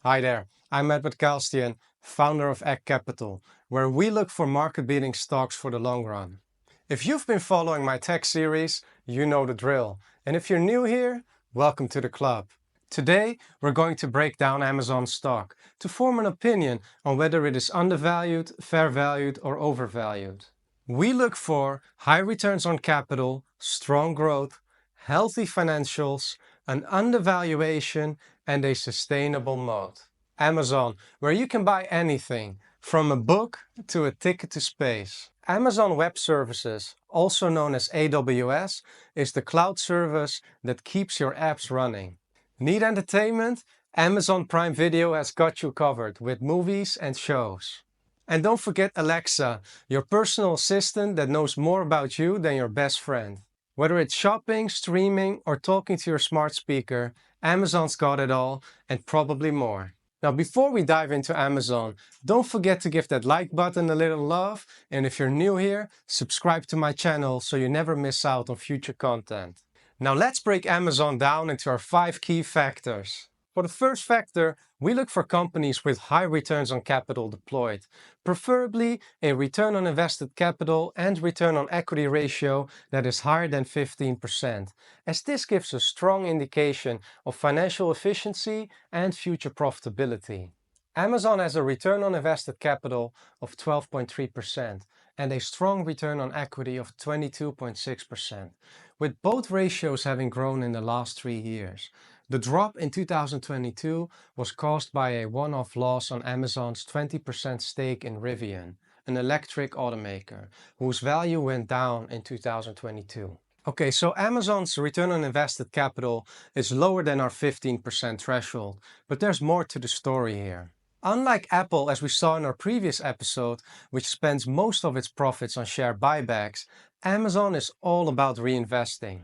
Hi there, I'm Edward Khalstian, founder of Egg Capital, where we look for market-beating stocks for the long run. If you've been following my tech series, you know the drill. And if you're new here, welcome to the club. Today, we're going to break down Amazon stock to form an opinion on whether it is undervalued, fair valued, or overvalued. We look for high returns on capital, strong growth, healthy financials, an undervaluation, and a sustainable moat. Amazon, where you can buy anything, from a book to a ticket to space. Amazon Web Services, also known as AWS, is the cloud service that keeps your apps running. Need entertainment? Amazon Prime Video has got you covered with movies and shows. And don't forget Alexa, your personal assistant that knows more about you than your best friend. Whether it's shopping, streaming, or talking to your smart speaker, Amazon's got it all, and probably more. Now, before we dive into Amazon, don't forget to give that like button a little love, and if you're new here, subscribe to my channel so you never miss out on future content. Now let's break Amazon down into our 5 key factors. For the first factor, we look for companies with high returns on capital deployed, preferably a return on invested capital and return on equity ratio that is higher than 15%, as this gives a strong indication of financial efficiency and future profitability. Amazon has a return on invested capital of 12.3% and a strong return on equity of 22.6%, with both ratios having grown in the last 3 years. The drop in 2022 was caused by a one-off loss on Amazon's 20% stake in Rivian, an electric automaker, whose value went down in 2022. Okay, so Amazon's return on invested capital is lower than our 15% threshold, but there's more to the story here. Unlike Apple, as we saw in our previous episode, which spends most of its profits on share buybacks, Amazon is all about reinvesting.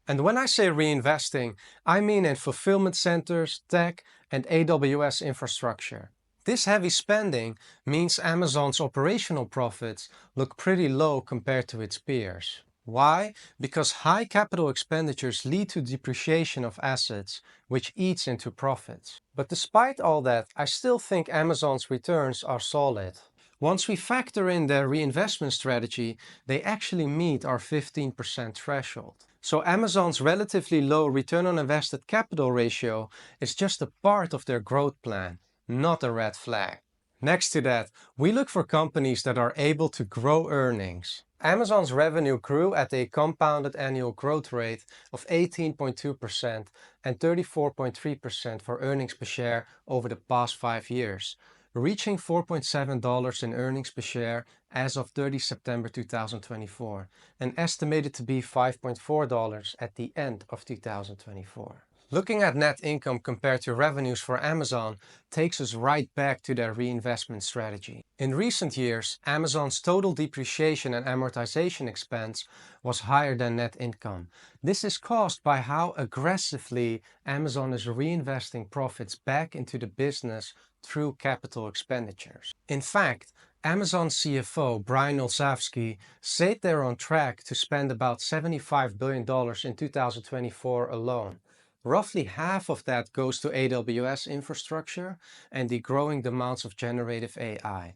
And when I say reinvesting, I mean in fulfillment centers, tech, and AWS infrastructure. This heavy spending means Amazon's operational profits look pretty low compared to its peers. Why? Because high capital expenditures lead to depreciation of assets, which eats into profits. But despite all that, I still think Amazon's returns are solid. Once we factor in their reinvestment strategy, they actually meet our 15% threshold. So Amazon's relatively low return on invested capital ratio is just a part of their growth plan, not a red flag. Next to that, we look for companies that are able to grow earnings. Amazon's revenue grew at a compounded annual growth rate of 18.2% and 34.3% for earnings per share over the past 5 years, reaching $4.7 in earnings per share as of 30 September 2024, and estimated to be $5.4 at the end of 2024. Looking at net income compared to revenues for Amazon takes us right back to their reinvestment strategy. In recent years, Amazon's total depreciation and amortization expense was higher than net income. This is caused by how aggressively Amazon is reinvesting profits back into the business through capital expenditures. In fact, Amazon CFO Brian Olsavsky said they're on track to spend about $75 billion in 2024 alone. Roughly half of that goes to AWS infrastructure and the growing demands of generative AI.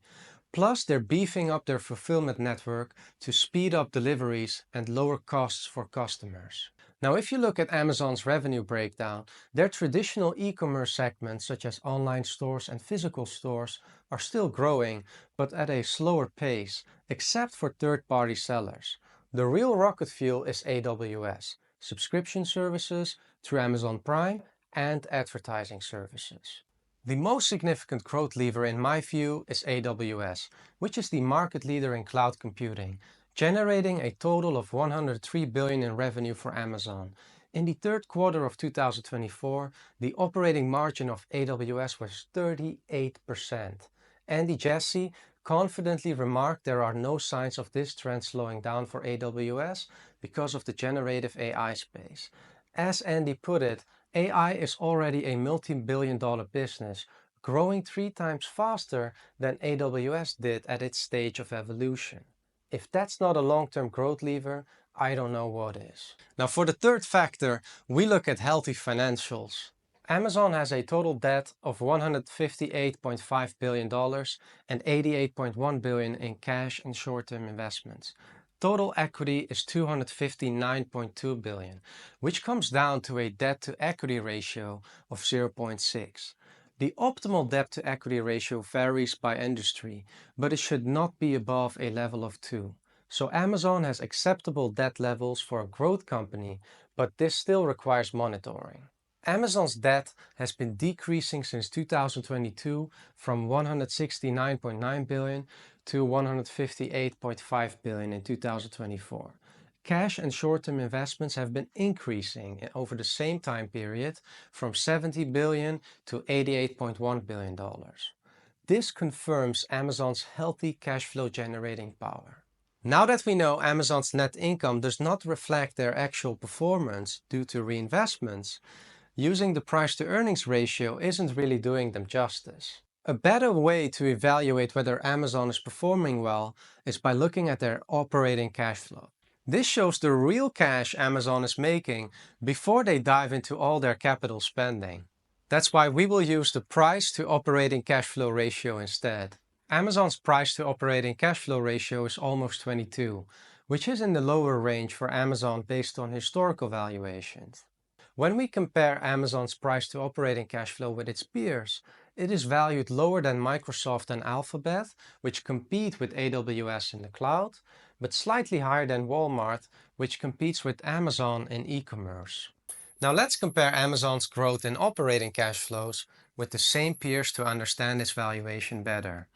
Plus, they're beefing up their fulfillment network to speed up deliveries and lower costs for customers. Now, if you look at Amazon's revenue breakdown, their traditional e-commerce segments such as online stores and physical stores are still growing, but at a slower pace, except for third-party sellers. The real rocket fuel is AWS, subscription services through Amazon Prime, and advertising services. The most significant growth lever in my view is AWS, which is the market leader in cloud computing, generating a total of $103 billion in revenue for Amazon. In the third quarter of 2024, the operating margin of AWS was 38%. Andy Jassy confidently remarked there are no signs of this trend slowing down for AWS because of the generative AI space. As Andy put it, AI is already a multi-billion-dollar business, growing 3 times faster than AWS did at its stage of evolution. If that's not a long-term growth lever, I don't know what is. Now for the third factor, we look at healthy financials. Amazon has a total debt of $158.5 billion and $88.1 billion in cash and short-term investments. Total equity is $259.2 billion, which comes down to a debt-to-equity ratio of 0.6. The optimal debt-to-equity ratio varies by industry, but it should not be above a level of 2. So Amazon has acceptable debt levels for a growth company, but this still requires monitoring. Amazon's debt has been decreasing since 2022 from $169.9 billion to $158.5 billion in 2024. Cash and short-term investments have been increasing over the same time period from $70 billion to $88.1 billion. This confirms Amazon's healthy cash flow generating power. Now that we know Amazon's net income does not reflect their actual performance due to reinvestments, using the price-to-earnings ratio isn't really doing them justice. A better way to evaluate whether Amazon is performing well is by looking at their operating cash flow. This shows the real cash Amazon is making before they dive into all their capital spending. That's why we will use the price-to-operating cash flow ratio instead. Amazon's price-to-operating cash flow ratio is almost 22, which is in the lower range for Amazon based on historical valuations. When we compare Amazon's price-to-operating cash flow with its peers, it is valued lower than Microsoft and Alphabet, which compete with AWS in the cloud, but slightly higher than Walmart, which competes with Amazon in e-commerce. Now let's compare Amazon's growth in operating cash flows with the same peers to understand its valuation better.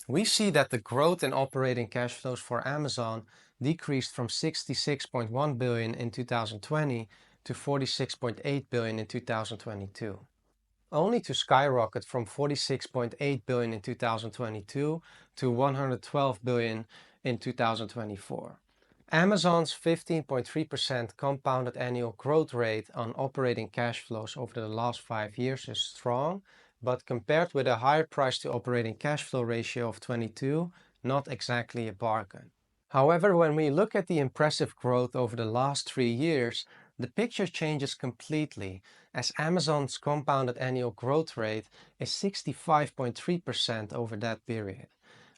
We see that the growth in operating cash flows for Amazon decreased from $66.1 billion in 2020 to $46.8 billion in 2022, only to skyrocket from $46.8 billion in 2022 to $112 billion in 2024. Amazon's 15.3% compounded annual growth rate on operating cash flows over the last 5 years is strong, but compared with a higher price to operating cash flow ratio of 22, not exactly a bargain. However, when we look at the impressive growth over the last 3 years, the picture changes completely, as Amazon's compounded annual growth rate is 65.3% over that period.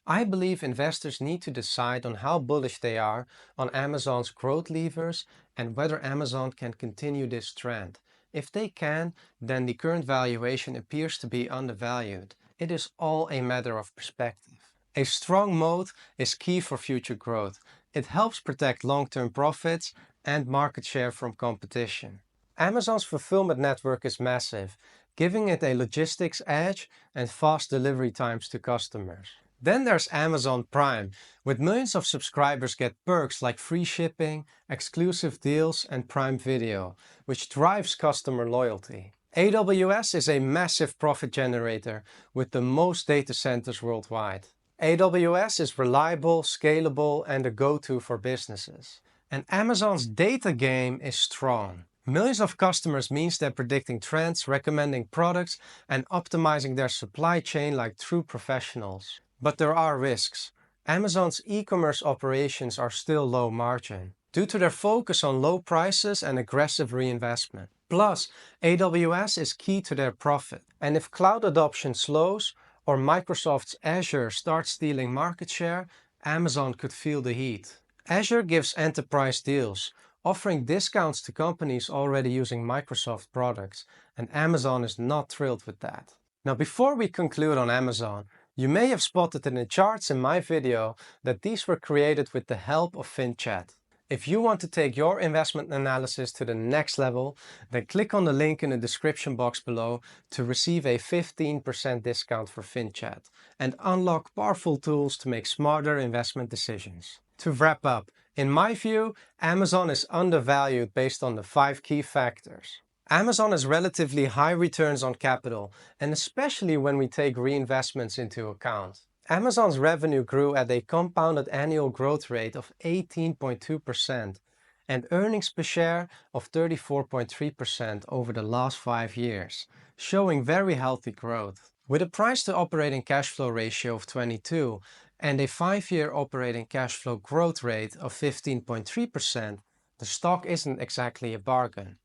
I believe investors need to decide on how bullish they are on Amazon's growth levers and whether Amazon can continue this trend. If they can, then the current valuation appears to be undervalued. It is all a matter of perspective. A strong moat is key for future growth. It helps protect long-term profits and market share from competition. Amazon's fulfillment network is massive, giving it a logistics edge and fast delivery times to customers. Then there's Amazon Prime, with millions of subscribers get perks like free shipping, exclusive deals, and Prime Video, which drives customer loyalty. AWS is a massive profit generator with the most data centers worldwide. AWS is reliable, scalable, and a go-to for businesses. And Amazon's data game is strong. Millions of customers means they're predicting trends, recommending products, and optimizing their supply chain like true professionals. But there are risks. Amazon's e-commerce operations are still low margin, due to their focus on low prices and aggressive reinvestment. Plus, AWS is key to their profit. And if cloud adoption slows, or Microsoft's Azure starts stealing market share, Amazon could feel the heat. Azure gives enterprise deals, offering discounts to companies already using Microsoft products, and Amazon is not thrilled with that. Now, before we conclude on Amazon, you may have spotted in the charts in my video that these were created with the help of FinChat. If you want to take your investment analysis to the next level, then click on the link in the description box below to receive a 15% discount for FinChat and unlock powerful tools to make smarter investment decisions. To wrap up, in my view, Amazon is undervalued based on the 5 key factors. Amazon has relatively high returns on capital, and especially when we take reinvestments into account. Amazon's revenue grew at a compounded annual growth rate of 18.2% and earnings per share of 34.3% over the last 5 years, showing very healthy growth. With a price to operating cash flow ratio of 22 and a 5-year operating cash flow growth rate of 15.3%, the stock isn't exactly a bargain.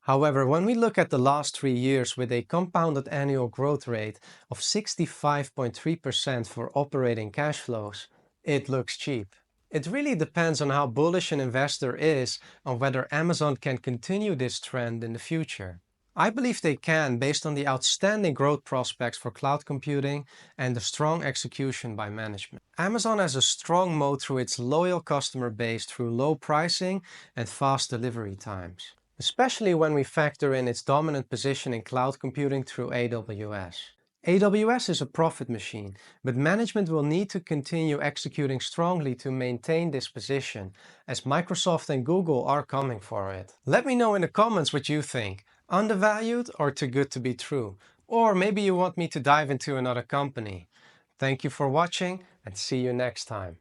However, when we look at the last 3 years with a compounded annual growth rate of 65.3% for operating cash flows, it looks cheap. It really depends on how bullish an investor is on whether Amazon can continue this trend in the future. I believe they can based on the outstanding growth prospects for cloud computing and the strong execution by management. Amazon has a strong moat through its loyal customer base through low pricing and fast delivery times, especially when we factor in its dominant position in cloud computing through AWS. AWS is a profit machine, but management will need to continue executing strongly to maintain this position, as Microsoft and Google are coming for it. Let me know in the comments what you think. Undervalued or too good to be true? Or maybe you want me to dive into another company. Thank you for watching and see you next time.